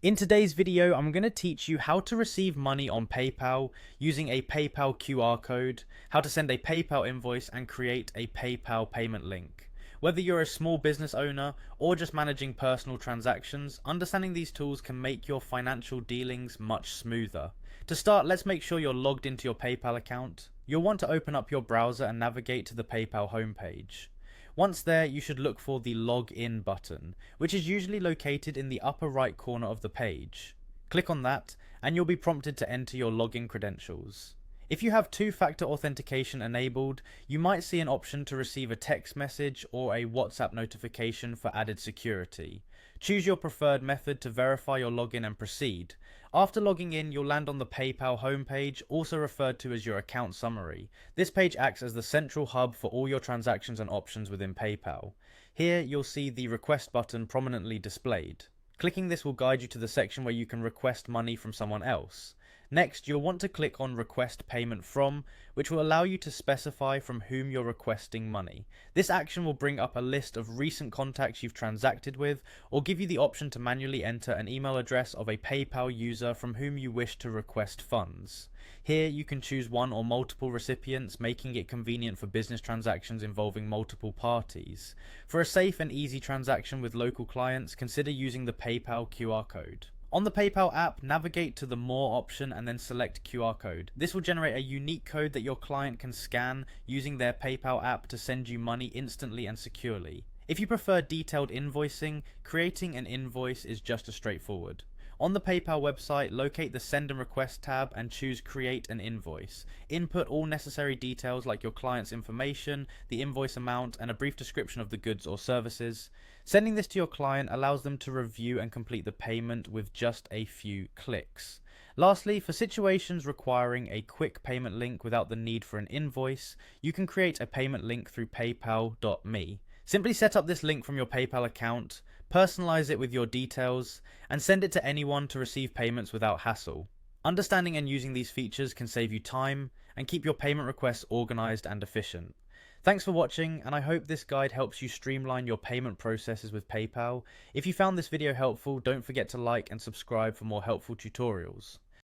In today's video, I'm going to teach you how to receive money on PayPal using a PayPal QR code, how to send a PayPal invoice, and create a PayPal payment link. Whether you're a small business owner or just managing personal transactions, understanding these tools can make your financial dealings much smoother. To start, let's make sure you're logged into your PayPal account. You'll want to open up your browser and navigate to the PayPal homepage. Once there, you should look for the Login button, which is usually located in the upper right corner of the page. Click on that, and you'll be prompted to enter your login credentials. If you have two-factor authentication enabled, you might see an option to receive a text message or a WhatsApp notification for added security. Choose your preferred method to verify your login and proceed. After logging in, you'll land on the PayPal homepage, also referred to as your account summary. This page acts as the central hub for all your transactions and options within PayPal. Here, you'll see the request button prominently displayed. Clicking this will guide you to the section where you can request money from someone else. Next, you'll want to click on Request Payment From, which will allow you to specify from whom you're requesting money. This action will bring up a list of recent contacts you've transacted with, or give you the option to manually enter an email address of a PayPal user from whom you wish to request funds. Here, you can choose one or multiple recipients, making it convenient for business transactions involving multiple parties. For a safe and easy transaction with local clients, consider using the PayPal QR code. On the PayPal app, navigate to the More option and then select QR code. This will generate a unique code that your client can scan using their PayPal app to send you money instantly and securely. If you prefer detailed invoicing, creating an invoice is just as straightforward. On the PayPal website, locate the Send and Request tab and choose Create an Invoice. Input all necessary details like your client's information, the invoice amount, and a brief description of the goods or services. Sending this to your client allows them to review and complete the payment with just a few clicks. Lastly, for situations requiring a quick payment link without the need for an invoice, you can create a payment link through paypal.me. Simply set up this link from your PayPal account, personalize it with your details, and send it to anyone to receive payments without hassle. Understanding and using these features can save you time and keep your payment requests organized and efficient. Thanks for watching, and I hope this guide helps you streamline your payment processes with PayPal. If you found this video helpful, don't forget to like and subscribe for more helpful tutorials.